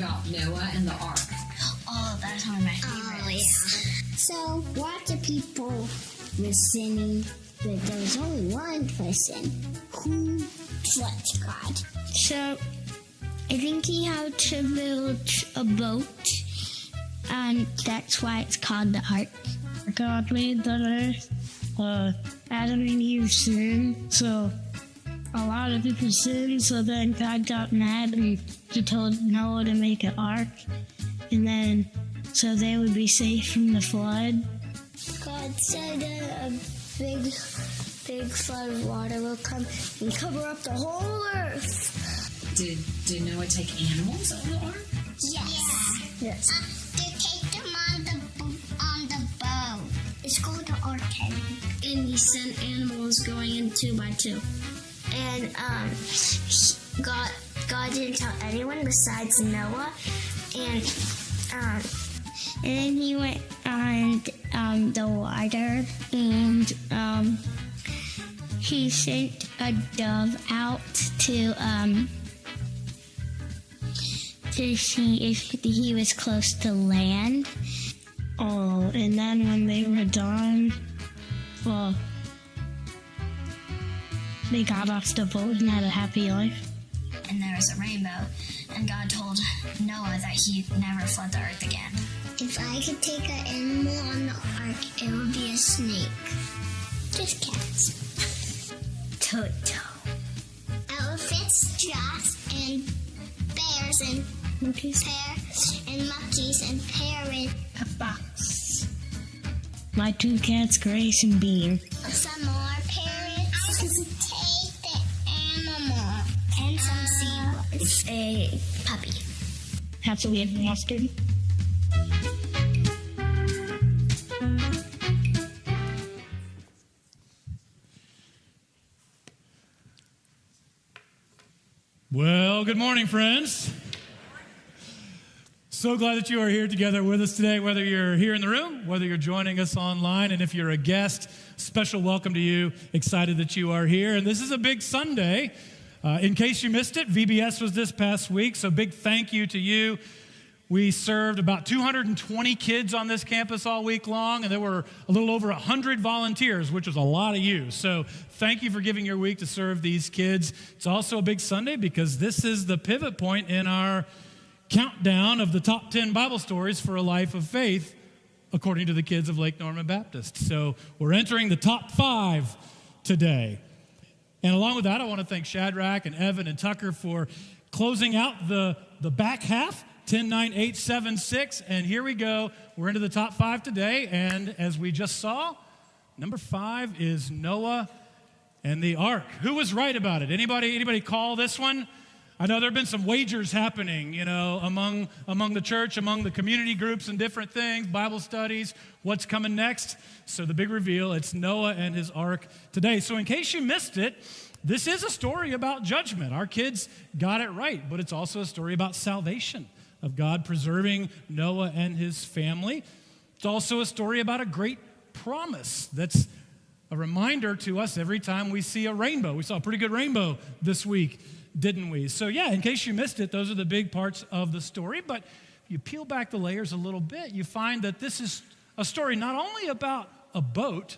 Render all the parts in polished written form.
about Noah and the ark. Oh, that's one of my favorites. Oh, yeah. So, lots of people were sinning, but there was only one person who trusted God. So, I think he had to build a boat, and that's why it's called the ark. God made the earth. Adam and Eve sinned, so a lot of people sinned, so then God got mad and he told Noah to make an ark, and then so they would be safe from the flood. God said that a big flood of water will come and cover up the whole earth. Did Noah take animals on the ark? Yes. Yeah. Yes. They take them on the boat. It's called the ark. And he sent animals going in 2 by 2. And God didn't tell anyone besides Noah. And then he went on the water, and he sent a dove out to see if he was close to land. Oh, and then when they were done, well, they got off the boat and had a happy life. And there was a rainbow, and God told Noah that he'd never flood the earth again. If I could take an animal on the ark, it would be a snake. Just cats. Toto. Elephants, giraffes, and bears, and monkeys, and parrots. A fox. My 2 cats, Grace and Bean. Some more parrots. Take the animal. And some seagulls. A puppy. Have to be a bastard. Well, good morning, friends. So glad that you are here together with us today, whether you're here in the room, whether you're joining us online, and if you're a guest, special welcome to you. Excited that you are here. And this is a big Sunday. In case you missed it, VBS was this past week, so big thank you to you. We served about 220 kids on this campus all week long, and there were a little over 100 volunteers, which was a lot of you. So thank you for giving your week to serve these kids. It's also a big Sunday because this is the pivot point in our countdown of the top 10 Bible stories for a life of faith, according to the kids of Lake Norman Baptist. So we're entering the top 5 today. And along with that, I want to thank Shadrach and Evan and Tucker for closing out the back half, 10, 9, 8, 7, 6. And here we go. We're into the top 5 today. And as we just saw, number 5 is Noah and the ark. Who was right about it? Anybody call this one? I know there have been some wagers happening, among the church, among the community groups and different things, Bible studies, what's coming next. So the big reveal, it's Noah and his ark today. So in case you missed it, this is a story about judgment. Our kids got it right, but it's also a story about salvation, of God preserving Noah and his family. It's also a story about a great promise that's a reminder to us every time we see a rainbow. We saw a pretty good rainbow this week, didn't we? So yeah, in case you missed it, those are the big parts of the story. But if you peel back the layers a little bit, you find that this is a story not only about a boat,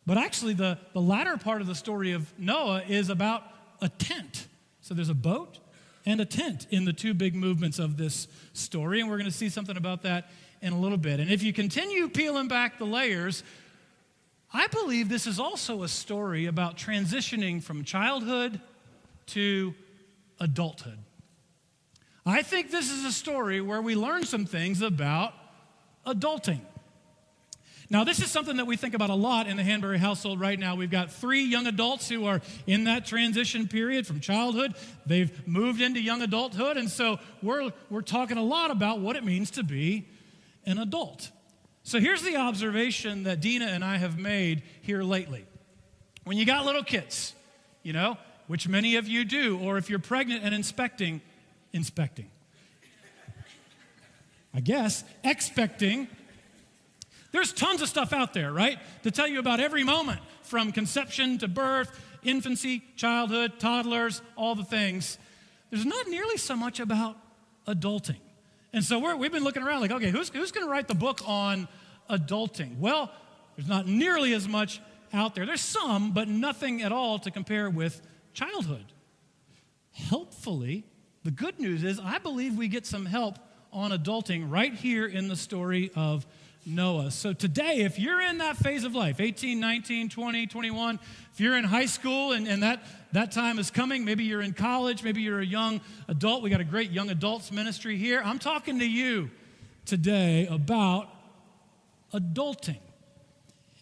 but actually the latter part of the story of Noah is about a tent. So there's a boat and a tent in the 2 big movements of this story, and we're going to see something about that in a little bit. And if you continue peeling back the layers, I believe this is also a story about transitioning from childhood to adulthood. I think this is a story where we learn some things about adulting. Now, this is something that we think about a lot in the Hanbury household right now. We've got 3 young adults who are in that transition period from childhood. They've moved into young adulthood, and so we're talking a lot about what it means to be an adult. So here's the observation that Dina and I have made here lately. When you got little kids, which many of you do, or if you're pregnant and expecting, there's tons of stuff out there, right? To tell you about every moment from conception to birth, infancy, childhood, toddlers, all the things. There's not nearly so much about adulting. And so we've been looking around like, okay, who's going to write the book on adulting? Well, there's not nearly as much out there. There's some, but nothing at all to compare with childhood. Helpfully, the good news is I believe we get some help on adulting right here in the story of Noah. So today, if you're in that phase of life, 18, 19, 20, 21, if you're in high school and that time is coming, maybe you're in college, maybe you're a young adult, we got a great young adults ministry here. I'm talking to you today about adulting.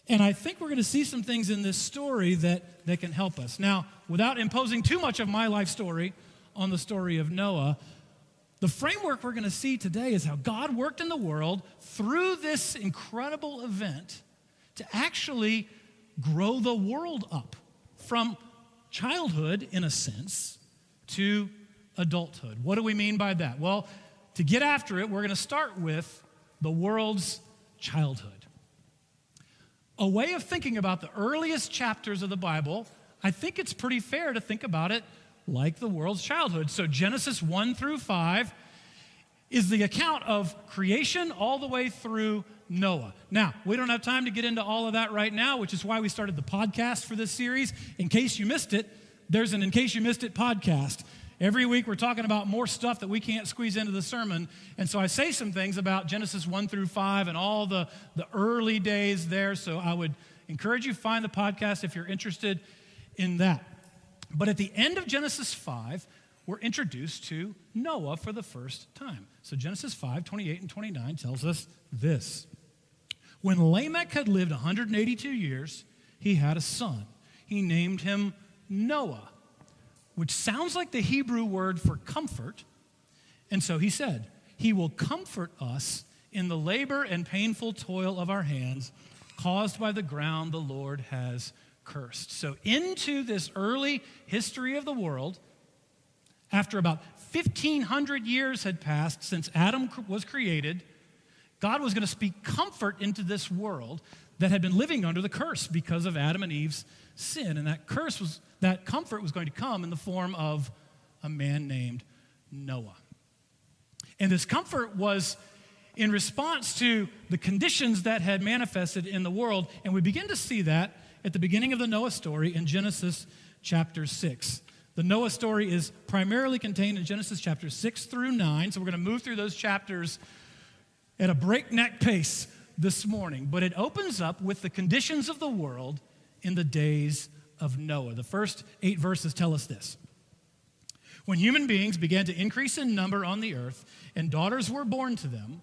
And I think we're going to see some things in this story that can help us. Now, without imposing too much of my life story on the story of Noah, the framework we're going to see today is how God worked in the world through this incredible event to actually grow the world up from childhood, in a sense, to adulthood. What do we mean by that? Well, to get after it, we're going to start with the world's childhood. A way of thinking about the earliest chapters of the Bible, I think it's pretty fair to think about it like the world's childhood. So Genesis 1 through 5 is the account of creation all the way through Noah. Now, we don't have time to get into all of that right now, which is why we started the podcast for this series. In case you missed it, there's an In Case You Missed It podcast. Every week we're talking about more stuff that we can't squeeze into the sermon. And so I say some things about Genesis 1 through 5 and all the early days there. So I would encourage you to find the podcast if you're interested in that. But at the end of Genesis 5, we're introduced to Noah for the first time. So Genesis 5, 28 and 29 tells us this. When Lamech had lived 182 years, he had a son. He named him Noah, which sounds like the Hebrew word for comfort. And so he said, he will comfort us in the labor and painful toil of our hands caused by the ground the Lord has cursed. So into this early history of the world, after about 1,500 years had passed since Adam was created, God was going to speak comfort into this world that had been living under the curse because of Adam and Eve's sin. And that comfort was going to come in the form of a man named Noah. And this comfort was in response to the conditions that had manifested in the world. And we begin to see that at the beginning of the Noah story in Genesis chapter 6. The Noah story is primarily contained in Genesis chapters 6 through 9. So we're going to move through those chapters at a breakneck pace this morning. But it opens up with the conditions of the world in the days of Noah. The first 8 verses tell us this. When human beings began to increase in number on the earth and daughters were born to them,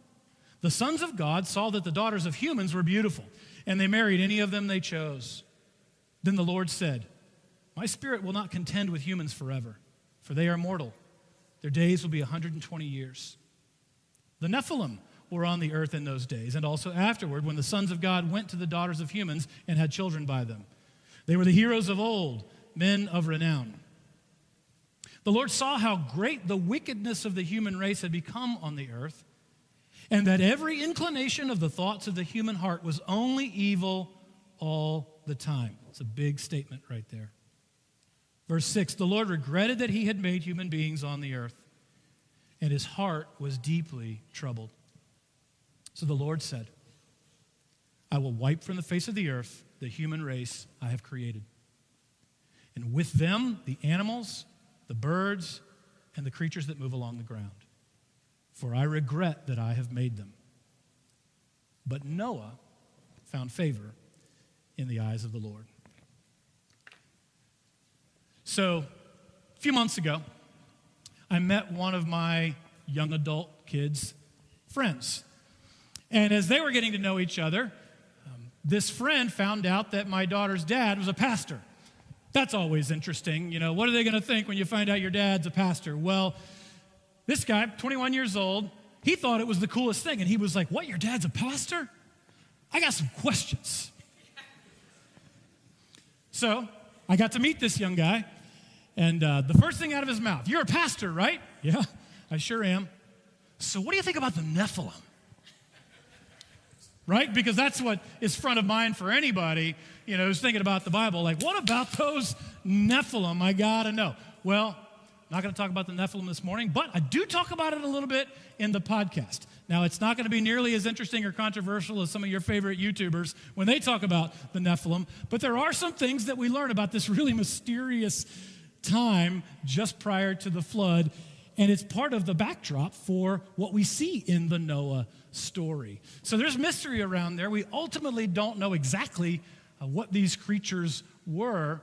the sons of God saw that the daughters of humans were beautiful, and they married any of them they chose. Then the Lord said, my spirit will not contend with humans forever, for they are mortal. Their days will be 120 years. The Nephilim were on the earth in those days, and also afterward when the sons of God went to the daughters of humans and had children by them. They were the heroes of old, men of renown. The Lord saw how great the wickedness of the human race had become on the earth, and that every inclination of the thoughts of the human heart was only evil all the time. It's a big statement right there. Verse 6, the Lord regretted that he had made human beings on the earth, and his heart was deeply troubled. So the Lord said, I will wipe from the face of the earth the human race I have created, and with them the animals, the birds, and the creatures that move along the ground. For I regret that I have made them. But Noah found favor in the eyes of the Lord. So, a few months ago, I met one of my young adult kids' friends. And as they were getting to know each other, this friend found out that my daughter's dad was a pastor. That's always interesting. You know, what are they going to think when you find out your dad's a pastor? Well, this guy, 21 years old, he thought it was the coolest thing. And he was like, what, your dad's a pastor? I got some questions. So I got to meet this young guy. And the first thing out of his mouth, you're a pastor, right? Yeah, I sure am. So what do you think about the Nephilim? Right? Because that's what is front of mind for anybody, you know, who's thinking about the Bible. Like, what about those Nephilim? I got to know. Well, not going to talk about the Nephilim this morning, but I do talk about it a little bit in the podcast. Now, it's not going to be nearly as interesting or controversial as some of your favorite YouTubers when they talk about the Nephilim, but there are some things that we learn about this really mysterious time just prior to the flood, and it's part of the backdrop for what we see in the Noah story. So there's mystery around there. We ultimately don't know exactly what these creatures were,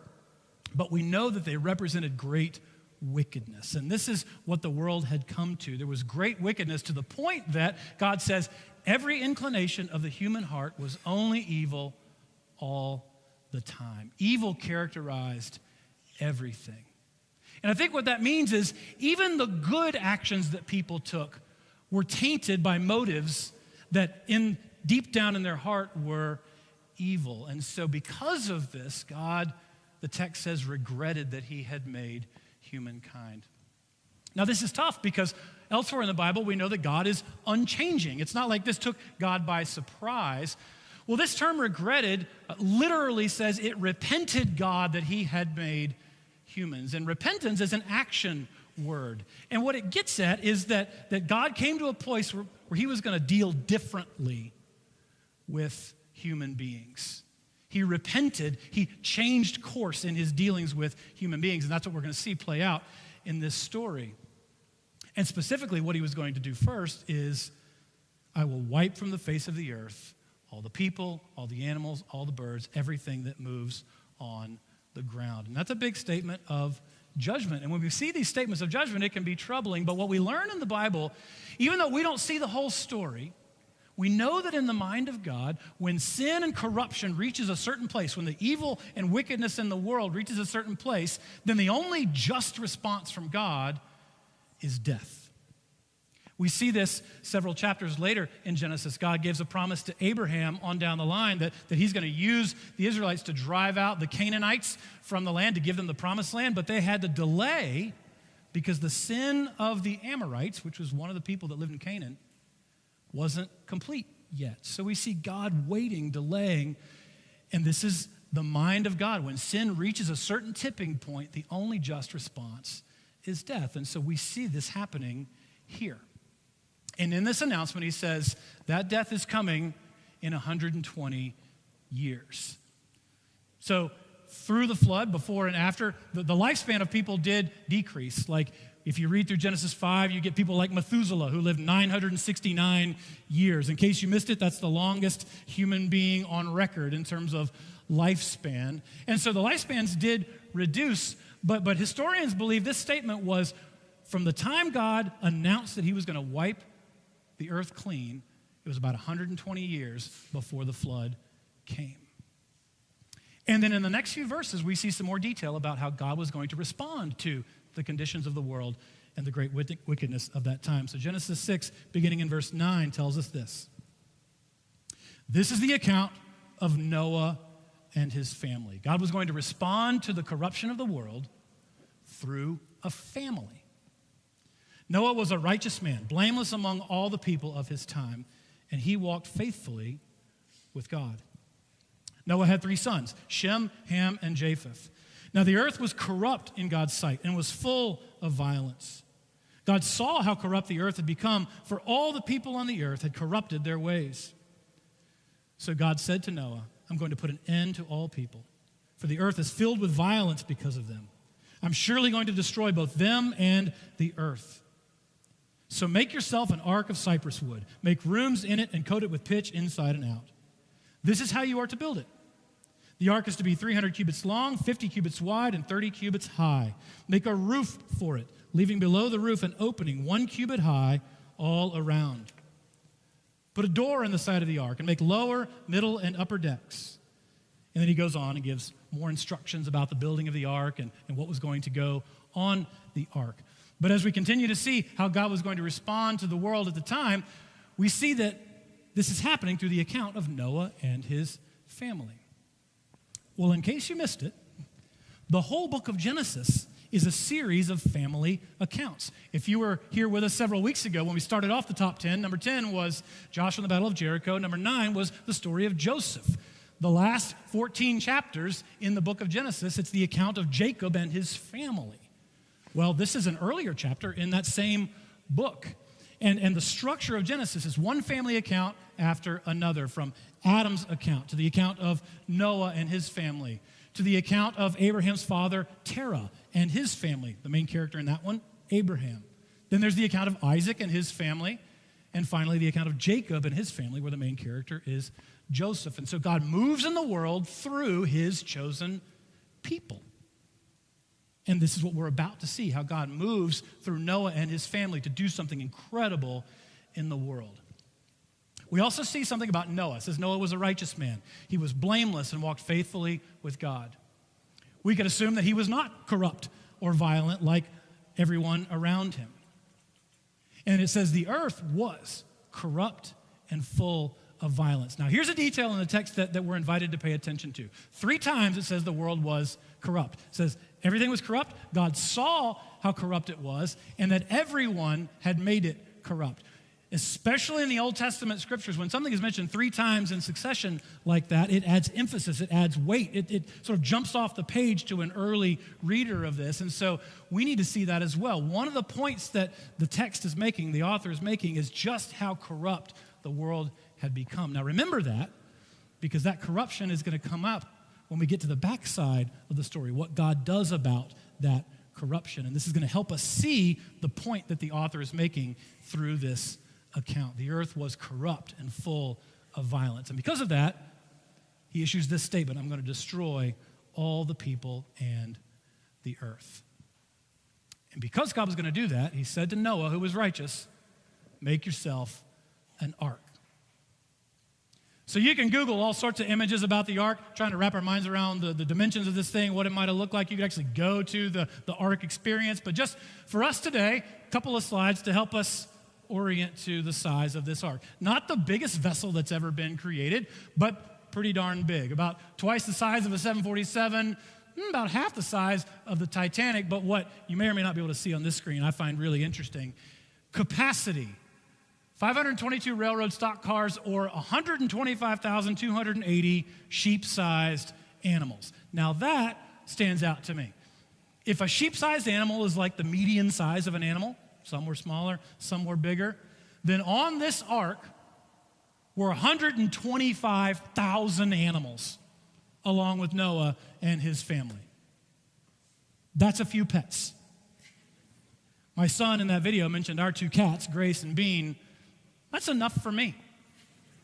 but we know that they represented great wickedness. And this is what the world had come to. There was great wickedness to the point that God says every inclination of the human heart was only evil all the time. Evil characterized everything. And I think what that means is even the good actions that people took were tainted by motives that deep down in their heart were evil. And so because of this, God, the text says, regretted that he had made humankind. Now, this is tough because elsewhere in the Bible, we know that God is unchanging. It's not like this took God by surprise. Well, this term regretted literally says it repented God that he had made humans. And repentance is an action word. And what it gets at is that God came to a place where he was going to deal differently with human beings. He repented, he changed course in his dealings with human beings, and that's what we're going to see play out in this story. And specifically, what he was going to do first is, I will wipe from the face of the earth all the people, all the animals, all the birds, everything that moves on the ground. And that's a big statement of judgment. And when we see these statements of judgment, it can be troubling. But what we learn in the Bible, even though we don't see the whole story, we know that in the mind of God, when sin and corruption reaches a certain place, when the evil and wickedness in the world reaches a certain place, then the only just response from God is death. We see this several chapters later in Genesis. God gives a promise to Abraham on down the line that he's going to use the Israelites to drive out the Canaanites from the land, to give them the promised land, but they had to delay because the sin of the Amorites, which was one of the people that lived in Canaan, wasn't complete yet. So we see God waiting, delaying, and this is the mind of God. When sin reaches a certain tipping point, the only just response is death. And so we see this happening here. And in this announcement, he says that death is coming in 120 years. So through the flood, before and after, the lifespan of people did decrease. Like if you read through Genesis 5, you get people like Methuselah, who lived 969 years. In case you missed it, that's the longest human being on record in terms of lifespan. And so the lifespans did reduce, but historians believe this statement was from the time God announced that he was going to wipe the earth clean, it was about 120 years before the flood came. And then in the next few verses, we see some more detail about how God was going to respond to the conditions of the world and the great wickedness of that time. So Genesis 6, beginning in verse 9, tells us this. This is the account of Noah and his family. God was going to respond to the corruption of the world through a family. Noah was a righteous man, blameless among all the people of his time, and he walked faithfully with God. Noah had 3 sons, Shem, Ham, and Japheth. Now the earth was corrupt in God's sight and was full of violence. God saw how corrupt the earth had become, for all the people on the earth had corrupted their ways. So God said to Noah, I'm going to put an end to all people, for the earth is filled with violence because of them. I'm surely going to destroy both them and the earth. So make yourself an ark of cypress wood. Make rooms in it and coat it with pitch inside and out. This is how you are to build it. The ark is to be 300 cubits long, 50 cubits wide, and 30 cubits high. Make a roof for it, leaving below the roof an opening 1 cubit high all around. Put a door in the side of the ark and make lower, middle, and upper decks. And then he goes on and gives more instructions about the building of the ark and what was going to go on the ark. But as we continue to see how God was going to respond to the world at the time, we see that this is happening through the account of Noah and his family. Well, in case you missed it, the whole book of Genesis is a series of family accounts. If you were here with us several weeks ago when we started off the top 10, number 10 was Joshua and the Battle of Jericho. Number 9 was the story of Joseph. The last 14 chapters in the book of Genesis, it's the account of Jacob and his family. Well, this is an earlier chapter in that same book. And the structure of Genesis is one family account after another, from Adam's account to the account of Noah and his family, to the account of Abraham's father, Terah, and his family, the main character in that one, Abraham. Then there's the account of Isaac and his family, and finally the account of Jacob and his family, where the main character is Joseph. And so God moves in the world through his chosen people. And this is what we're about to see, how God moves through Noah and his family to do something incredible in the world. We also see something about Noah. It says Noah was a righteous man. He was blameless and walked faithfully with God. We could assume that he was not corrupt or violent like everyone around him. And it says the earth was corrupt and full of violence. Now, here's a detail in the text that we're invited to pay attention to. 3 times it says the world was corrupt. It says everything was corrupt. God saw how corrupt it was, and that everyone had made it corrupt. Especially in the Old Testament scriptures, when something is mentioned 3 times in succession like that, it adds emphasis, it adds weight. It sort of jumps off the page to an early reader of this. And so we need to see that as well. One of the points that the text is making, the author is making, is just how corrupt the world had become. Now remember that, because that corruption is going to come up when we get to the backside of the story, what God does about that corruption. And this is going to help us see the point that the author is making through this account. The earth was corrupt and full of violence. And because of that, he issues this statement: I'm going to destroy all the people and the earth. And because God was going to do that, he said to Noah, who was righteous, make yourself an ark. So you can Google all sorts of images about the ark, trying to wrap our minds around the dimensions of this thing, what it might have looked like. You could actually go to the ark experience. But just for us today, a couple of slides to help us orient to the size of this ark. Not the biggest vessel that's ever been created, but pretty darn big. About twice the size of a 747, about half the size of the Titanic. But what you may or may not be able to see on this screen, I find really interesting. Capacity: 522 railroad stock cars, or 125,280 sheep-sized animals. Now that stands out to me. If a sheep-sized animal is like the median size of an animal, some were smaller, some were bigger, then on this ark were 125,000 animals, along with Noah and his family. That's a few pets. My son in that video mentioned our 2 cats, Grace and Bean. That's enough for me. In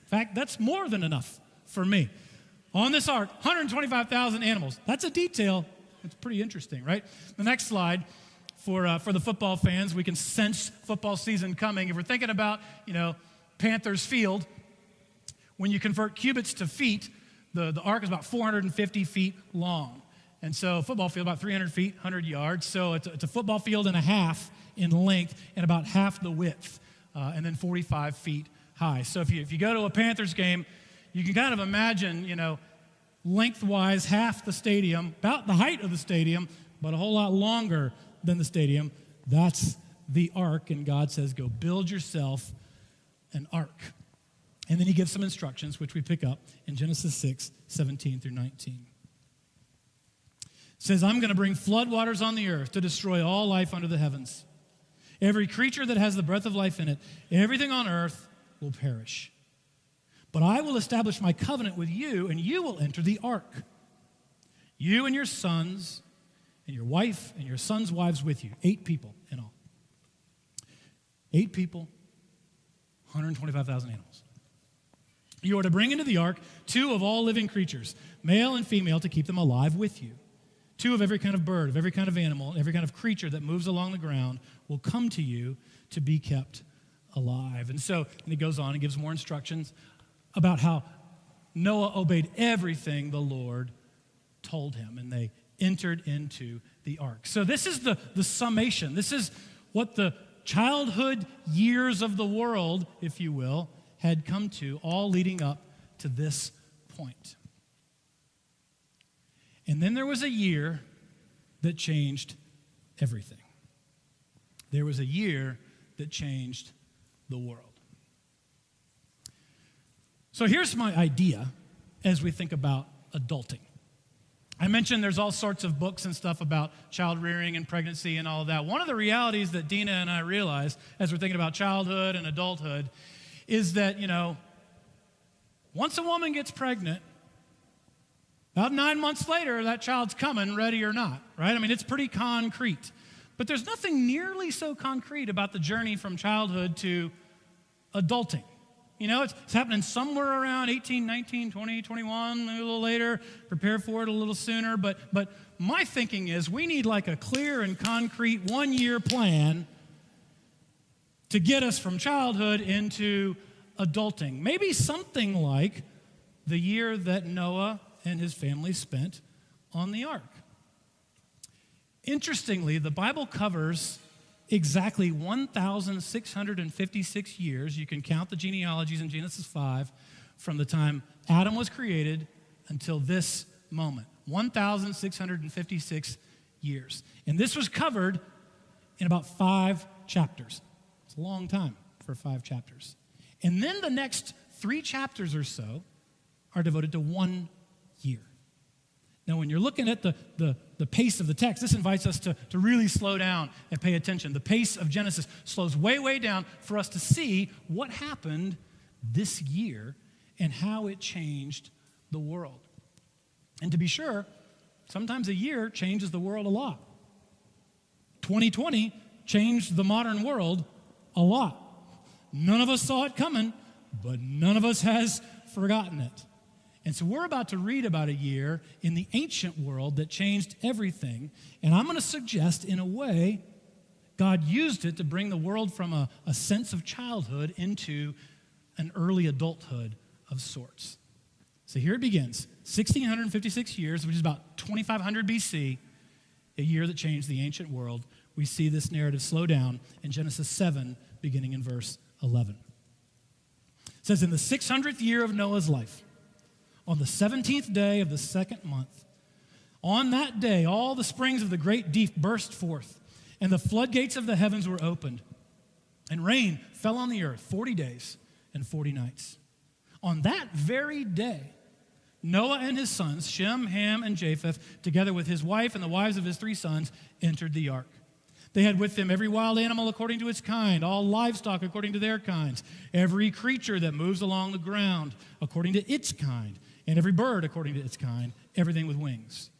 fact, that's more than enough for me. On this ark, 125,000 animals. That's a detail. It's pretty interesting, right? The next slide, for the football fans, we can sense football season coming. If we're thinking about, Panthers Field, when you convert cubits to feet, the ark is about 450 feet long. And so football field, about 300 feet, 100 yards. So it's a football field and a half in length and about half the width. And then 45 feet high. So if you go to a Panthers game, you can kind of imagine, lengthwise half the stadium, about the height of the stadium, but a whole lot longer than the stadium. That's the ark, and God says, go build yourself an ark. And then he gives some instructions, which we pick up in Genesis 6, 17 through 19. It says, I'm going to bring floodwaters on the earth to destroy all life under the heavens. Every creature that has the breath of life in it, everything on earth will perish. But I will establish my covenant with you, and you will enter the ark. You and your sons, and your wife, and your sons' wives with you. 8 people in all. 8 people, 125,000 animals. You are to bring into the ark 2 of all living creatures, male and female, to keep them alive with you. 2 of every kind of bird, of every kind of animal, every kind of creature that moves along the ground will come to you to be kept alive. And he goes on and gives more instructions about how Noah obeyed everything the Lord told him, and they entered into the ark. So this is the summation. This is what the childhood years of the world, if you will, had come to, all leading up to this point. And then there was a year that changed everything. There was a year that changed the world. So here's my idea as we think about adulting. I mentioned there's all sorts of books and stuff about child rearing and pregnancy and all of that. One of the realities that Dina and I realized as we're thinking about childhood and adulthood is that, once a woman gets pregnant, about 9 months later, that child's coming, ready or not, right? I mean, it's pretty concrete. But there's nothing nearly so concrete about the journey from childhood to adulting. It's happening somewhere around 18, 19, 20, 21, maybe a little later. Prepare for it a little sooner. But my thinking is we need like a clear and concrete 1-year plan to get us from childhood into adulting. Maybe something like the year that Noah and his family spent on the ark. Interestingly, the Bible covers exactly 1,656 years. You can count the genealogies in Genesis 5 from the time Adam was created until this moment. 1,656 years. And this was covered in about 5 chapters. It's a long time for 5 chapters. And then the next 3 chapters or so are devoted to 1 year. Now, when you're looking at the pace of the text, this invites us to really slow down and pay attention. The pace of Genesis slows way, way down for us to see what happened this year and how it changed the world. And to be sure, sometimes a year changes the world a lot. 2020 changed the modern world a lot. None of us saw it coming, but none of us has forgotten it. And so we're about to read about a year in the ancient world that changed everything. And I'm going to suggest, in a way, God used it to bring the world from a sense of childhood into an early adulthood of sorts. So here it begins, 1,656 years, which is about 2,500 BC, a year that changed the ancient world. We see this narrative slow down in Genesis 7, beginning in verse 11. It says, in the 600th year of Noah's life, on the 17th day of the 2nd month, on that day, all the springs of the great deep burst forth, and the floodgates of the heavens were opened, and rain fell on the earth 40 days and 40 nights. On that very day, Noah and his sons, Shem, Ham, and Japheth, together with his wife and the wives of his 3 sons, entered the ark. They had with them every wild animal according to its kind, all livestock according to their kinds, every creature that moves along the ground according to its kind, and every bird according to its kind, everything with wings.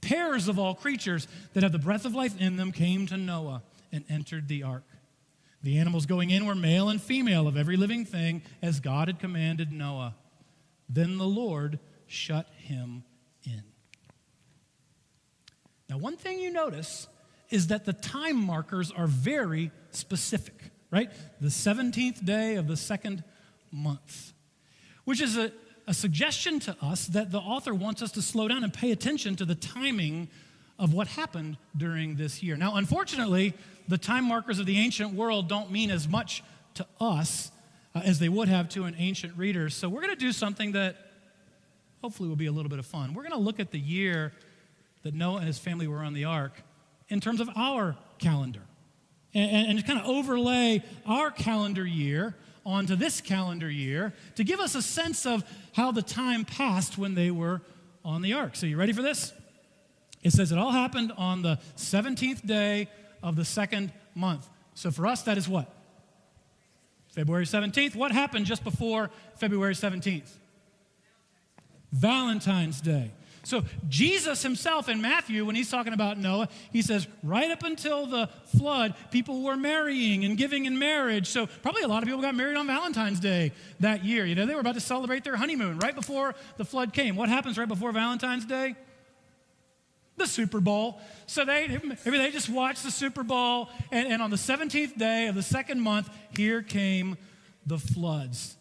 Pairs of all creatures that have the breath of life in them came to Noah and entered the ark. The animals going in were male and female of every living thing, as God had commanded Noah. Then the Lord shut him in. Now, one thing you notice is that the time markers are very specific, right? The 17th day of the 2nd month, which is a suggestion to us that the author wants us to slow down and pay attention to the timing of what happened during this year. Now, unfortunately, the time markers of the ancient world don't mean as much to us as they would have to an ancient reader. So we're going to do something that hopefully will be a little bit of fun. We're going to look at the year that Noah and his family were on the ark in terms of our calendar and kind of overlay our calendar year onto this calendar year to give us a sense of how the time passed when they were on the ark. So you ready for this? It says it all happened on the 17th day of the 2nd month. So for us, that is what? February 17th. What happened just before February 17th? Valentine's Day. So Jesus himself in Matthew, when he's talking about Noah, he says right up until the flood, people were marrying and giving in marriage. So probably a lot of people got married on Valentine's Day that year. They were about to celebrate their honeymoon right before the flood came. What happens right before Valentine's Day? The Super Bowl. So they just watched the Super Bowl, and on the 17th day of the 2nd month, here came the floods.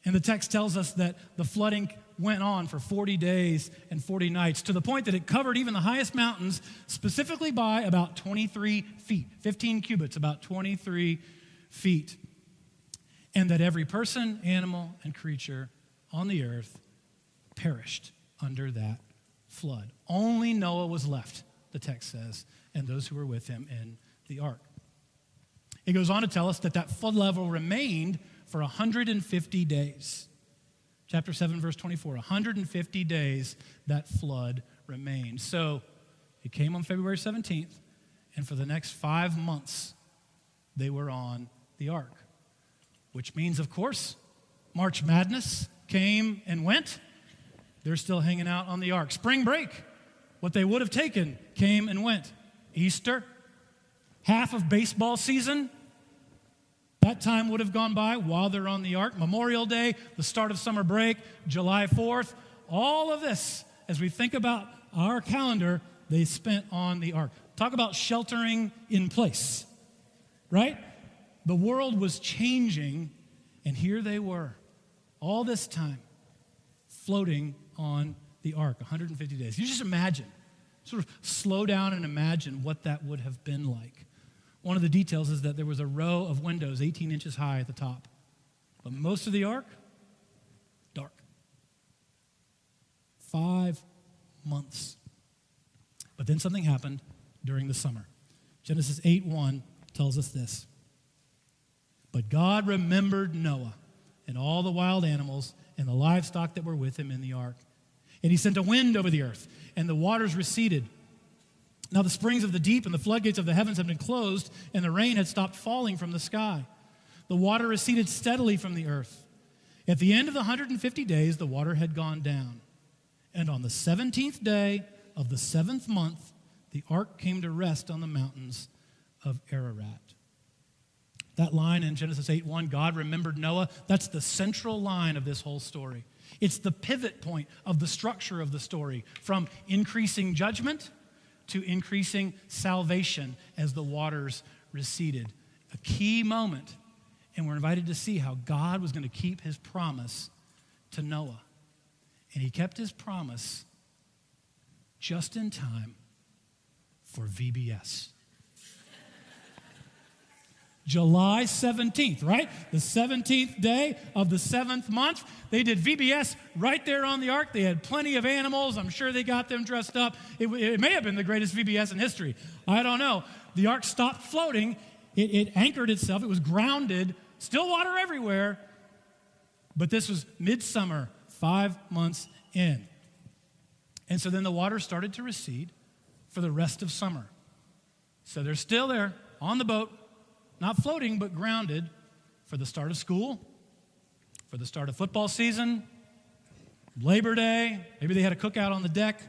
And the text tells us that the flooding went on for 40 days and 40 nights, to the point that it covered even the highest mountains, specifically by about 23 feet, 15 cubits, about 23 feet. And that every person, animal, and creature on the earth perished under that flood. Only Noah was left, the text says, and those who were with him in the ark. It goes on to tell us that flood level remained for 150 days. Chapter 7, verse 24, 150 days that flood remained. So it came on February 17th, and for the next 5 months, they were on the ark, which means, of course, March Madness came and went. They're still hanging out on the ark. Spring break, what they would have taken, came and went. Easter, half of baseball season, that time would have gone by while they're on the ark. Memorial Day, the start of summer break, July 4th, all of this, as we think about our calendar, they spent on the ark. Talk about sheltering in place, right? The world was changing, and here they were, all this time, floating on the ark, 150 days. You just imagine, sort of slow down and imagine what that would have been like. One of the details is that there was a row of windows 18 inches high at the top. But most of the ark, dark. 5 months. But then something happened during the summer. Genesis 8:1 tells us this. But God remembered Noah and all the wild animals and the livestock that were with him in the ark. And he sent a wind over the earth, and the waters receded. Now the springs of the deep and the floodgates of the heavens had been closed, and the rain had stopped falling from the sky. The water receded steadily from the earth. At the end of the 150 days, the water had gone down. And on the 17th day of the 7th month, the ark came to rest on the mountains of Ararat. That line in Genesis 8:1, God remembered Noah, that's the central line of this whole story. It's the pivot point of the structure of the story, from increasing judgment to increasing salvation as the waters receded. A key moment, and we're invited to see how God was going to keep his promise to Noah. And he kept his promise just in time for VBS. July 17th, right? The 17th day of the 7th month. They did VBS right there on the ark. They had plenty of animals. I'm sure they got them dressed up. It may have been the greatest VBS in history. I don't know. The ark stopped floating. It anchored itself. It was grounded. Still water everywhere. But this was midsummer, 5 months in. And so then the water started to recede for the rest of summer. So they're still there on the boat, not floating, but grounded for the start of school, for the start of football season, Labor Day. Maybe they had a cookout on the deck.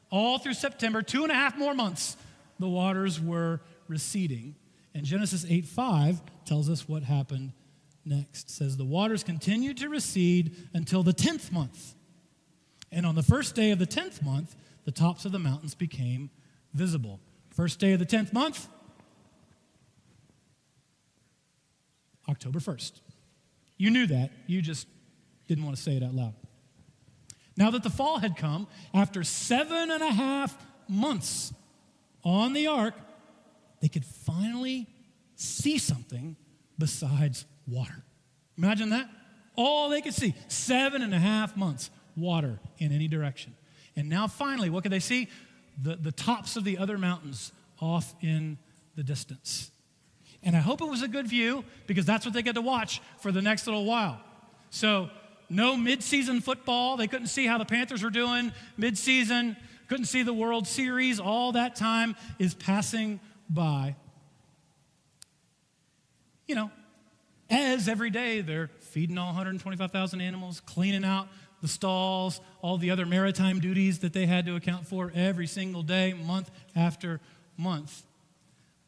All through September, 2.5 more months, the waters were receding. And Genesis 8:5 tells us what happened next. It says, the waters continued to recede until the 10th month. And on the first day of the 10th month, the tops of the mountains became visible. First day of the 10th month, October 1st. You knew that. You just didn't want to say it out loud. Now that the fall had come, after 7.5 months on the ark, they could finally see something besides water. Imagine that. All they could see, 7.5 months, water in any direction. And now finally, what could they see? The tops of the other mountains off in the distance. And I hope it was a good view, because that's what they get to watch for the next little while. So no mid-season football. They couldn't see how the Panthers were doing mid-season. Couldn't see the World Series. All that time is passing by. You know, as every day they're feeding all 125,000 animals, cleaning out the stalls, all the other maritime duties that they had to account for every single day, month after month.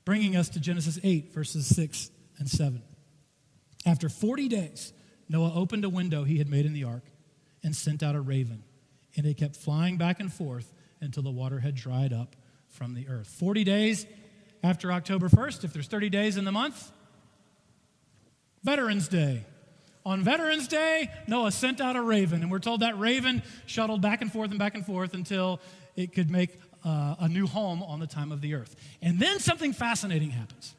Bringing us to Genesis 8, verses 6 and 7. After 40 days, Noah opened a window he had made in the ark and sent out a raven, and it kept flying back and forth until the water had dried up from the earth. 40 days after October 1st, if there's 30 days in the month, Veterans Day. On Veterans Day, Noah sent out a raven, and we're told that raven shuttled back and forth until it could make a new home on the time of the earth. And then something fascinating happens.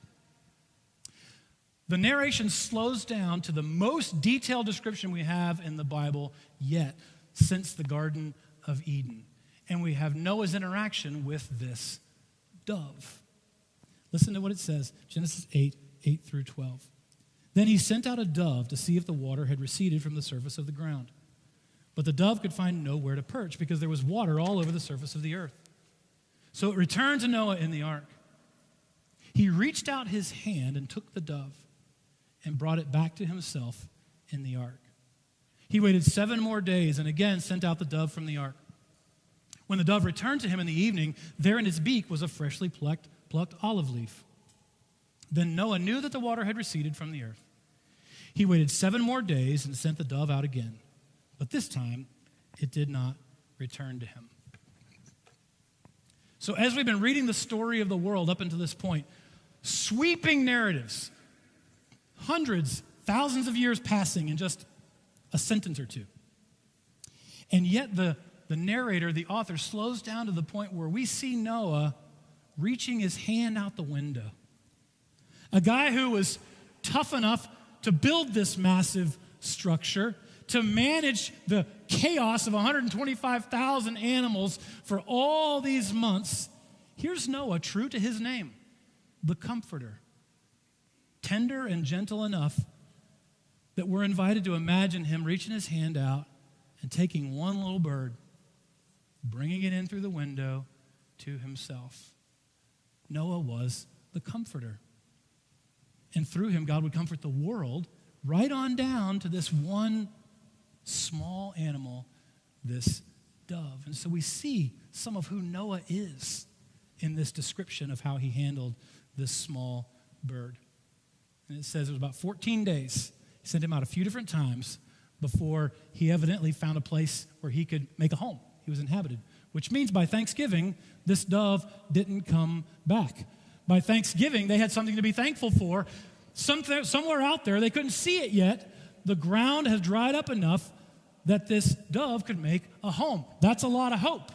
The narration slows down to the most detailed description we have in the Bible yet since the Garden of Eden. And we have Noah's interaction with this dove. Listen to what it says, Genesis 8 through 12. Then he sent out a dove to see if the water had receded from the surface of the ground. But the dove could find nowhere to perch because there was water all over the surface of the earth. So it returned to Noah in the ark. He reached out his hand and took the dove and brought it back to himself in the ark. He waited 7 more days and again sent out the dove from the ark. When the dove returned to him in the evening, there in its beak was a freshly plucked olive leaf. Then Noah knew that the water had receded from the earth. He waited 7 more days and sent the dove out again. But this time, it did not return to him. So as we've been reading the story of the world up until this point, sweeping narratives, hundreds, thousands of years passing in just a sentence or two. And yet the narrator, the author, slows down to the point where we see Noah reaching his hand out the window. A guy who was tough enough to build this massive structure, to manage the chaos of 125,000 animals for all these months. Here's Noah, true to his name, the Comforter. Tender and gentle enough that we're invited to imagine him reaching his hand out and taking one little bird, bringing it in through the window to himself. Noah was the Comforter. And through him, God would comfort the world right on down to this one small animal, this dove. And so we see some of who Noah is in this description of how he handled this small bird. And it says it was about 14 days. He sent him out a few different times before he evidently found a place where he could make a home. He was inhabited, which means by Thanksgiving, this dove didn't come back. By Thanksgiving, they had something to be thankful for. Somewhere out there, they couldn't see it yet, the ground has dried up enough that this dove could make a home. That's a lot of hope.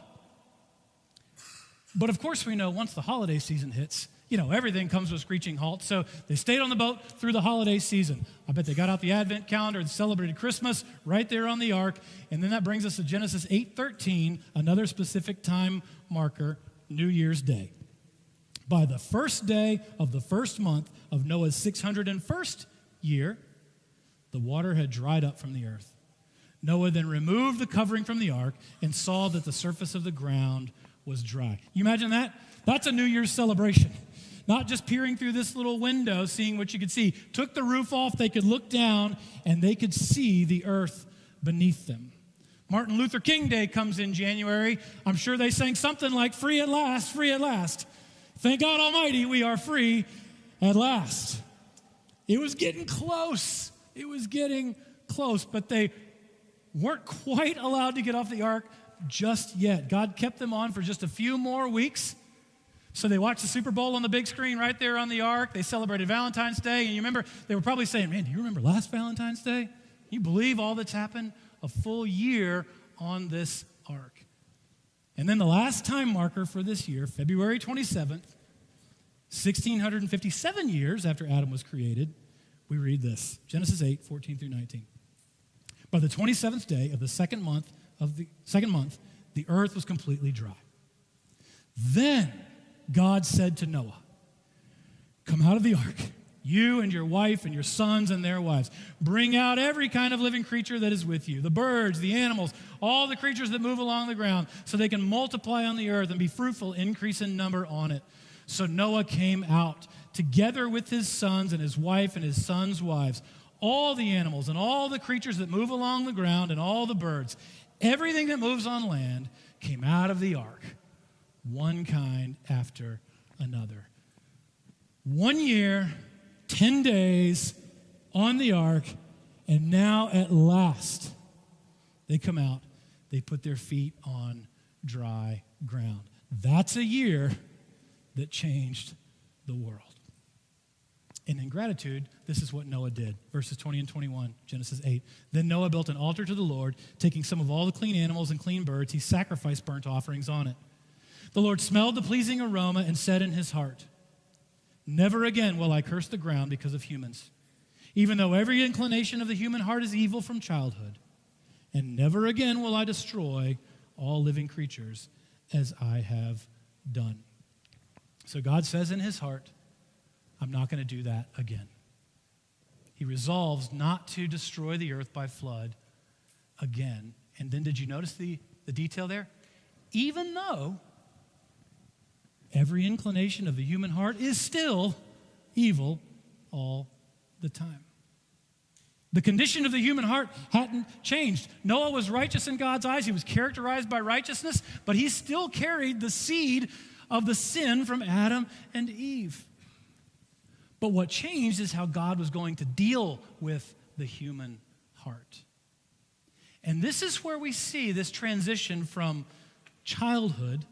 But of course we know once the holiday season hits, everything comes to a screeching halt. So they stayed on the boat through the holiday season. I bet they got out the Advent calendar and celebrated Christmas right there on the ark. And then that brings us to Genesis 8:13, another specific time marker, New Year's Day. By the first day of the first month of Noah's 601st year, the water had dried up from the earth. Noah then removed the covering from the ark and saw that the surface of the ground was dry. You imagine that? That's a New Year's celebration. Not just peering through this little window, seeing what you could see. Took the roof off, they could look down, and they could see the earth beneath them. Martin Luther King Day comes in January. I'm sure they sang something like, "Free at last, free at last. Thank God Almighty, we are free at last." It was getting close. It was getting close, but they weren't quite allowed to get off the ark just yet. God kept them on for just a few more weeks. So they watched the Super Bowl on the big screen right there on the ark. They celebrated Valentine's Day. And you remember, they were probably saying, "Man, do you remember last Valentine's Day? You believe all that's happened? A full year on this ark." And then the last time marker for this year, February 27th, 1,657 years after Adam was created, we read this, Genesis 8:14 through 19. By the 27th day of the second month, the earth was completely dry. Then God said to Noah, "Come out of the ark, you and your wife and your sons and their wives. Bring out every kind of living creature that is with you, the birds, the animals, all the creatures that move along the ground, so they can multiply on the earth and be fruitful, increase in number on it." So Noah came out together with his sons and his wife and his sons' wives, all the animals and all the creatures that move along the ground and all the birds. Everything that moves on land came out of the ark, one kind after another. 1 year, 10 days on the ark, and now at last they come out. They put their feet on dry ground. That's a year that changed the world. And in gratitude, this is what Noah did. Verses 20 and 21, Genesis 8. Then Noah built an altar to the Lord, taking some of all the clean animals and clean birds. He sacrificed burnt offerings on it. The Lord smelled the pleasing aroma and said in his heart, "Never again will I curse the ground because of humans, even though every inclination of the human heart is evil from childhood. And never again will I destroy all living creatures as I have done." So God says in his heart, I'm not going to do that again. He resolves not to destroy the earth by flood again And then did you notice the detail there? Even though every inclination of the human heart is still evil all the time. The condition of the human heart hadn't changed. Noah was righteous in God's eyes. He was characterized by righteousness, but he still carried the seed of the sin from Adam and Eve. But what changed is how God was going to deal with the human heart. And this is where we see this transition from childhood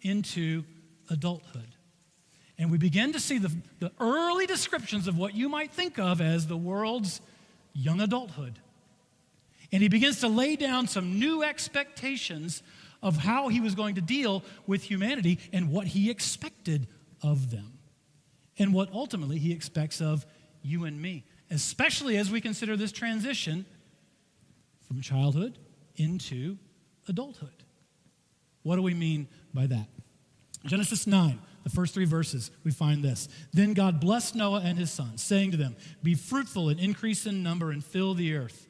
into adulthood. And we begin to see the early descriptions of what you might think of as the world's young adulthood. And he begins to lay down some new expectations of how he was going to deal with humanity and what he expected of them. And what ultimately he expects of you and me, especially as we consider this transition from childhood into adulthood. What do we mean by that? Genesis 9, the first 3 verses, we find this. Then God blessed Noah and his sons, saying to them, "Be fruitful and increase in number and fill the earth.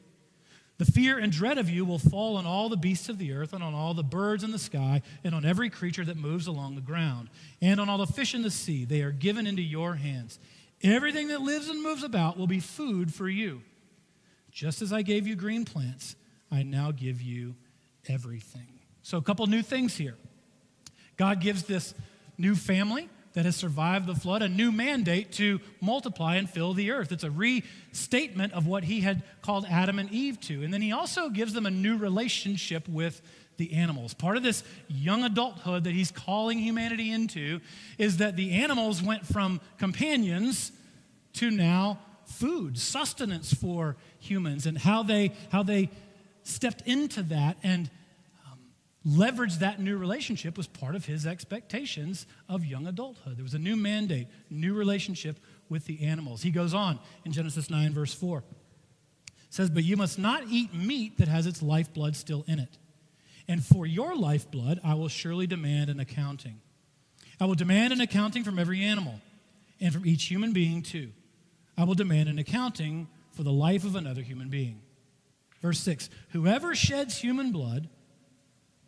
The fear and dread of you will fall on all the beasts of the earth and on all the birds in the sky and on every creature that moves along the ground and on all the fish in the sea. They are given into your hands. Everything that lives and moves about will be food for you. Just as I gave you green plants, I now give you everything." So a couple new things here. God gives this new family that has survived the flood a new mandate to multiply and fill the earth. It's a restatement of what he had called Adam and Eve to. And then he also gives them a new relationship with the animals. Part of this young adulthood that he's calling humanity into is that the animals went from companions to now food, sustenance for humans, and how they stepped into that and leverage that new relationship was part of his expectations of young adulthood. There was a new mandate, new relationship with the animals. He goes on in Genesis 9, verse 4. It says, "But you must not eat meat that has its lifeblood still in it. And for your lifeblood, I will surely demand an accounting. I will demand an accounting from every animal, and from each human being too. I will demand an accounting for the life of another human being." Verse 6, "Whoever sheds human blood,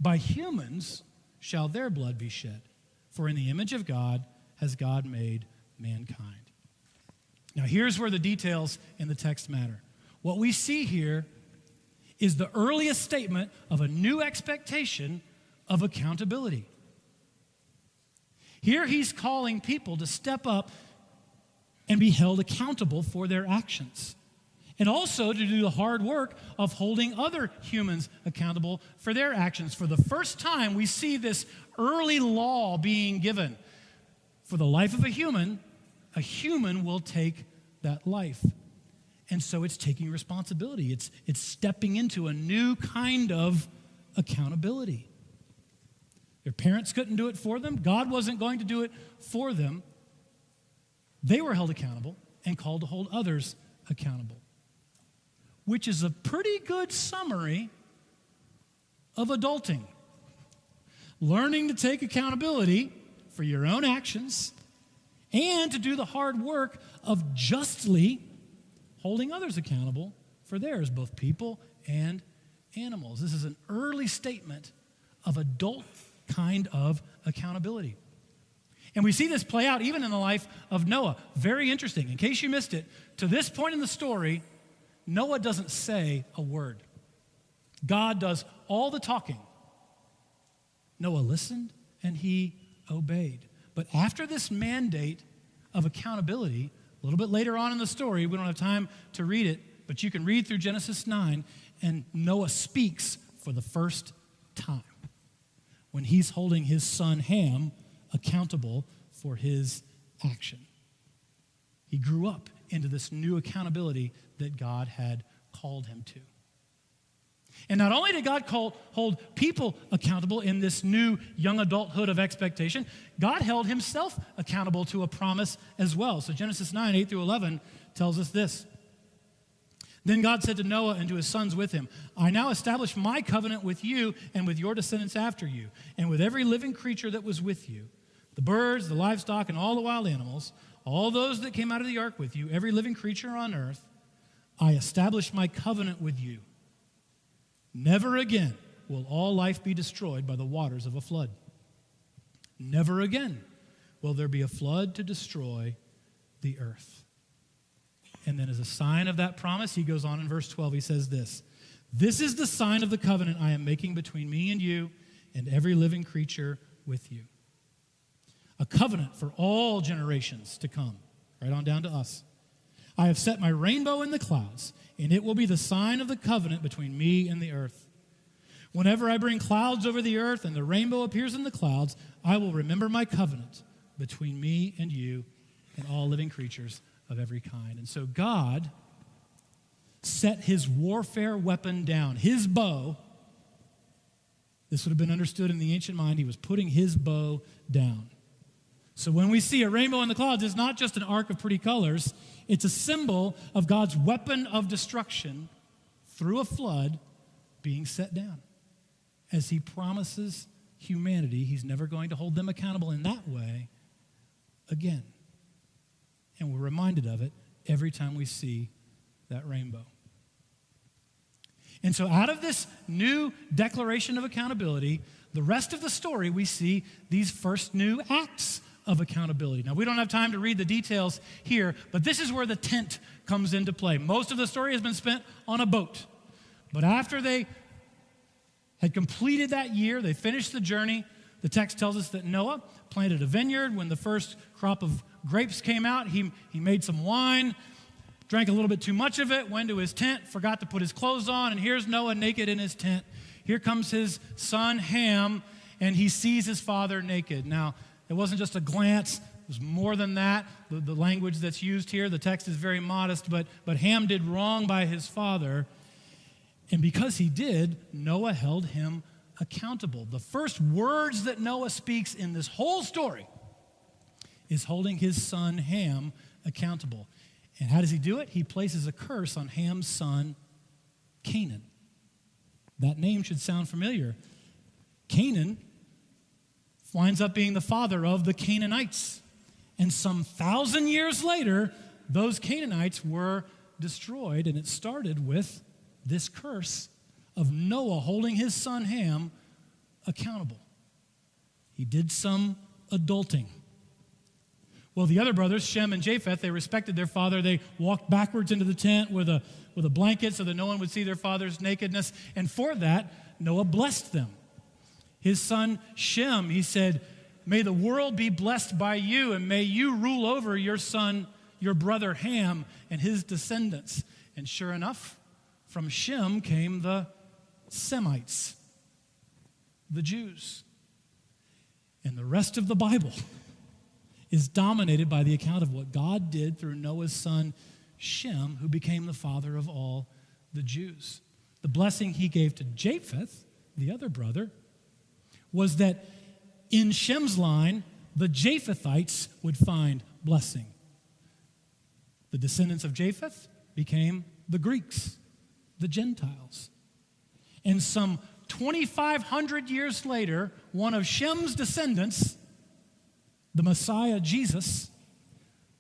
by humans shall their blood be shed. For in the image of God has God made mankind." Now here's where the details in the text matter. What we see here is the earliest statement of a new expectation of accountability. Here he's calling people to step up and be held accountable for their actions, and also to do the hard work of holding other humans accountable for their actions. For the first time, we see this early law being given. For the life of a human will take that life. And so it's taking responsibility. It's stepping into a new kind of accountability. Their parents couldn't do it for them. God wasn't going to do it for them. They were held accountable and called to hold others accountable, which is a pretty good summary of adulting. Learning to take accountability for your own actions and to do the hard work of justly holding others accountable for theirs, both people and animals. This is an early statement of adult kind of accountability. And we see this play out even in the life of Noah. Very interesting. In case you missed it, to this point in the story, Noah doesn't say a word. God does all the talking. Noah listened and he obeyed. But after this mandate of accountability, a little bit later on in the story, we don't have time to read it, but you can read through Genesis 9, and Noah speaks for the first time when he's holding his son Ham accountable for his action. He grew up into this new accountability that God had called him to. And not only did God hold people accountable in this new young adulthood of expectation, God held himself accountable to a promise as well. So Genesis 9, 8 through 11 tells us this. Then God said to Noah and to his sons with him, "I now establish my covenant with you and with your descendants after you, and with every living creature that was with you, the birds, the livestock, and all the wild animals, all those that came out of the ark with you, every living creature on earth. I establish my covenant with you. Never again will all life be destroyed by the waters of a flood. Never again will there be a flood to destroy the earth. And then as a sign of that promise, he goes on in verse 12, he says this, "This is the sign of the covenant I am making between me and you and every living creature with you." A covenant for all generations to come, right on down to us. "I have set my rainbow in the clouds, and it will be the sign of the covenant between me and the earth. Whenever I bring clouds over the earth and the rainbow appears in the clouds, I will remember my covenant between me and you and all living creatures of every kind." And so God set his warfare weapon down, his bow. This would have been understood in the ancient mind. He was putting his bow down. So when we see a rainbow in the clouds, it's not just an arc of pretty colors. It's a symbol of God's weapon of destruction through a flood being set down. As he promises humanity, he's never going to hold them accountable in that way again. And we're reminded of it every time we see that rainbow. And so out of this new declaration of accountability, the rest of the story, we see these first new acts of accountability. Now, we don't have time to read the details here, but this is where the tent comes into play. Most of the story has been spent on a boat. But after they had completed that year, they finished the journey, the text tells us that Noah planted a vineyard. When the first crop of grapes came out, he made some wine, drank a little bit too much of it, went to his tent, forgot to put his clothes on, and here's Noah naked in his tent. Here comes his son Ham, and he sees his father naked. Now, it wasn't just a glance. It was more than that. The language that's used here, the text is very modest, but Ham did wrong by his father. And because he did, Noah held him accountable. The first words that Noah speaks in this whole story is holding his son Ham accountable. And how does he do it? He places a curse on Ham's son, Canaan. That name should sound familiar. Canaan winds up being the father of the Canaanites. And some 1,000 years later, those Canaanites were destroyed, and it started with this curse of Noah holding his son Ham accountable. He did some adulting. Well, the other brothers, Shem and Japheth, they respected their father. They walked backwards into the tent with a blanket so that no one would see their father's nakedness. And for that, Noah blessed them. His son Shem, he said, "May the world be blessed by you, and may you rule over your son, your brother Ham, and his descendants." And sure enough, from Shem came the Semites, the Jews. And the rest of the Bible is dominated by the account of what God did through Noah's son Shem, who became the father of all the Jews. The blessing he gave to Japheth, the other brother, was that in Shem's line, the Japhethites would find blessing. The descendants of Japheth became the Greeks, the Gentiles. And some 2,500 years later, one of Shem's descendants, the Messiah, Jesus,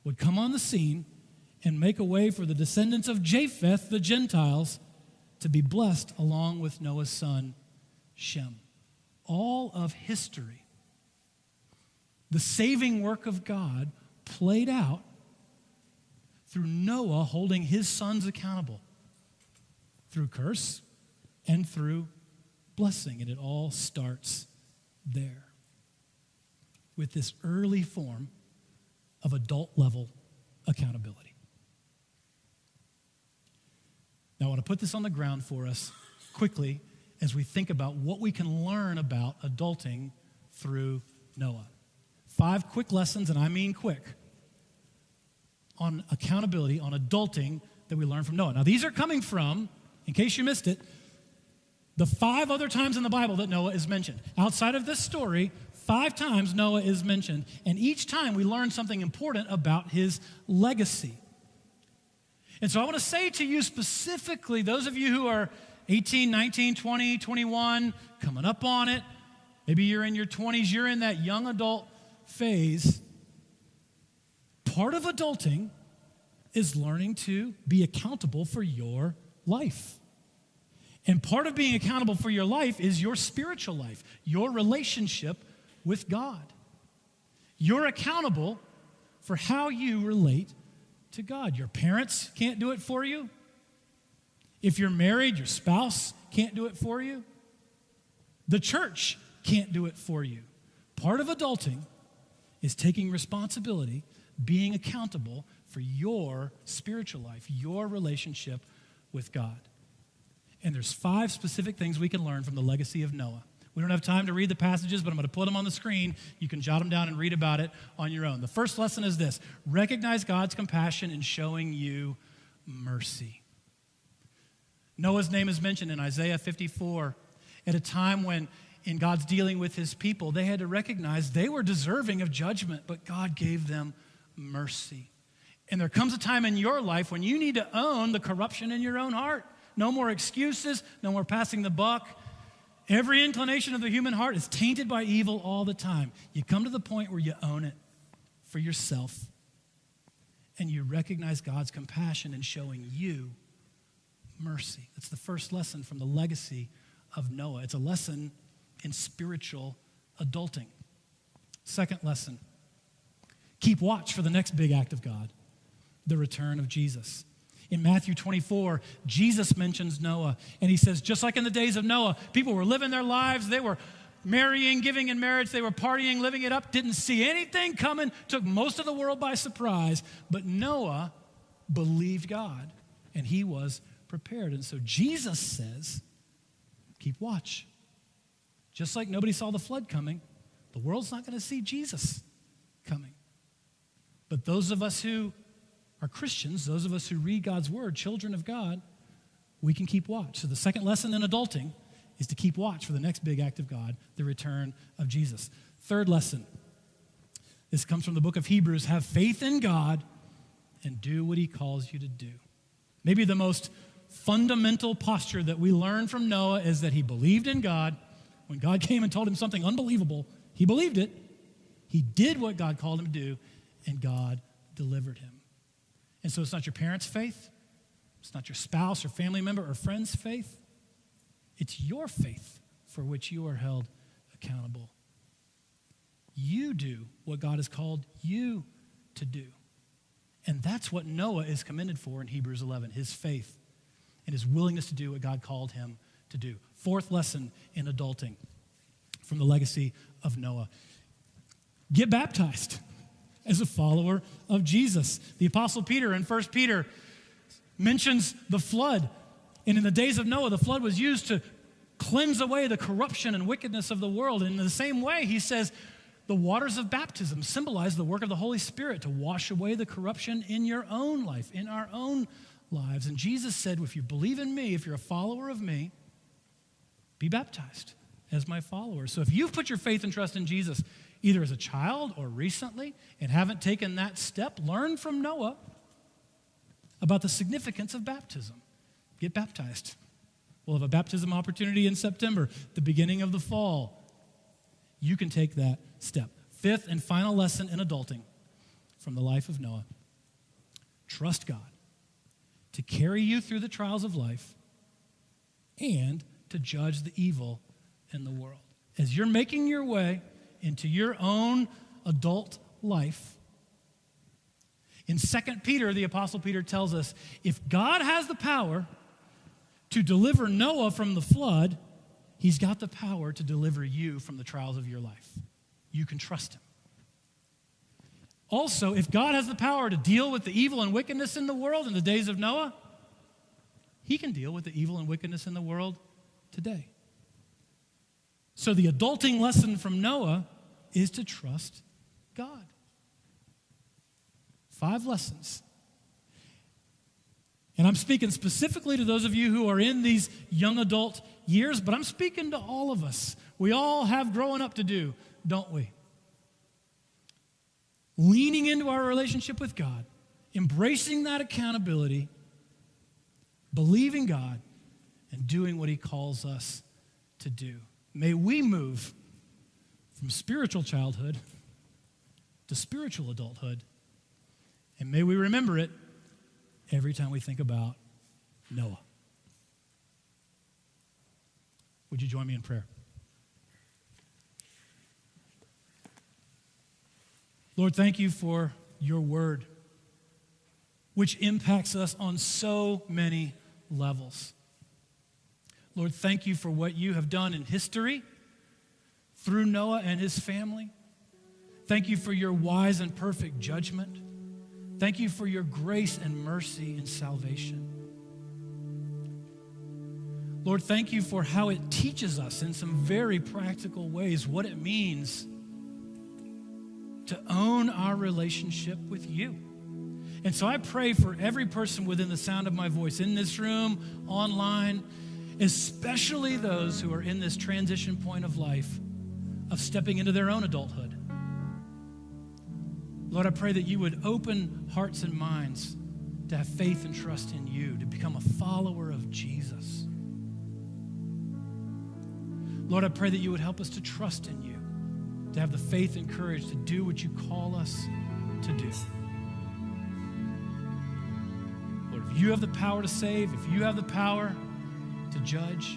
would come on the scene and make a way for the descendants of Japheth, the Gentiles, to be blessed along with Noah's son, Shem. All of history, the saving work of God played out through Noah holding his sons accountable, through curse and through blessing. And it all starts there with this early form of adult-level accountability. Now, I want to put this on the ground for us quickly as we think about what we can learn about adulting through Noah. 5 quick lessons, and I mean quick, on accountability, on adulting that we learn from Noah. Now, these are coming from, in case you missed it, the 5 other times in the Bible that Noah is mentioned. Outside of this story, 5 times Noah is mentioned, and each time we learn something important about his legacy. And so I want to say to you specifically, those of you who are 18, 19, 20, 21, coming up on it, maybe you're in your 20s, you're in that young adult phase. Part of adulting is learning to be accountable for your life. And part of being accountable for your life is your spiritual life, your relationship with God. You're accountable for how you relate to God. Your parents can't do it for you. If you're married, your spouse can't do it for you. The church can't do it for you. Part of adulting is taking responsibility, being accountable for your spiritual life, your relationship with God. And there's 5 specific things we can learn from the legacy of Noah. We don't have time to read the passages, but I'm going to put them on the screen. You can jot them down and read about it on your own. The first lesson is this: recognize God's compassion in showing you mercy. Noah's name is mentioned in Isaiah 54 at a time when, in God's dealing with his people, they had to recognize they were deserving of judgment, but God gave them mercy. And there comes a time in your life when you need to own the corruption in your own heart. No more excuses, no more passing the buck. Every inclination of the human heart is tainted by evil all the time. You come to the point where you own it for yourself, and you recognize God's compassion in showing you mercy. That's the first lesson from the legacy of Noah. It's a lesson in spiritual adulting. Second lesson: keep watch for the next big act of God, the return of Jesus. In Matthew 24, Jesus mentions Noah, and he says, just like in the days of Noah, people were living their lives, they were marrying, giving in marriage, they were partying, living it up, didn't see anything coming, took most of the world by surprise, but Noah believed God, and he was prepared. And so Jesus says, keep watch. Just like nobody saw the flood coming, the world's not going to see Jesus coming. But those of us who are Christians, those of us who read God's word, children of God, we can keep watch. So the second lesson in adulting is to keep watch for the next big act of God, the return of Jesus. Third lesson, this comes from the book of Hebrews: have faith in God and do what he calls you to do. Maybe the most fundamental posture that we learn from Noah is that he believed in God. When God came and told him something unbelievable, he believed it. He did what God called him to do, and God delivered him. And so it's not your parents' faith. It's not your spouse or family member or friend's faith. It's your faith for which you are held accountable. You do what God has called you to do. And that's what Noah is commended for in Hebrews 11, his faith and his willingness to do what God called him to do. Fourth lesson in adulting from the legacy of Noah: get baptized as a follower of Jesus. The Apostle Peter in 1 Peter mentions the flood. And in the days of Noah, the flood was used to cleanse away the corruption and wickedness of the world. And in the same way, he says, the waters of baptism symbolize the work of the Holy Spirit to wash away the corruption in your own life, in our own lives. And Jesus said, if you believe in me, if you're a follower of me, be baptized as my follower. So if you've put your faith and trust in Jesus, either as a child or recently, and haven't taken that step, learn from Noah about the significance of baptism. Get baptized. We'll have a baptism opportunity in September, the beginning of the fall. You can take that step. Fifth and final lesson in adulting from the life of Noah: trust God to carry you through the trials of life and to judge the evil in the world. As you're making your way into your own adult life, in 2 Peter, the Apostle Peter tells us, if God has the power to deliver Noah from the flood, he's got the power to deliver you from the trials of your life. You can trust him. Also, if God has the power to deal with the evil and wickedness in the world in the days of Noah, he can deal with the evil and wickedness in the world today. So the adulting lesson from Noah is to trust God. 5 lessons. And I'm speaking specifically to those of you who are in these young adult years, but I'm speaking to all of us. We all have growing up to do, don't we? Leaning into our relationship with God, embracing that accountability, believing God, and doing what he calls us to do. May we move from spiritual childhood to spiritual adulthood, and may we remember it every time we think about Noah. Would you join me in prayer? Lord, thank you for your word, which impacts us on so many levels. Lord, thank you for what you have done in history through Noah and his family. Thank you for your wise and perfect judgment. Thank you for your grace and mercy and salvation. Lord, thank you for how it teaches us in some very practical ways what it means to own our relationship with you. And so I pray for every person within the sound of my voice, in this room, online, especially those who are in this transition point of life of stepping into their own adulthood. Lord, I pray that you would open hearts and minds to have faith and trust in you, to become a follower of Jesus. Lord, I pray that you would help us to trust in you, to have the faith and courage to do what you call us to do. Lord, if you have the power to save, if you have the power to judge,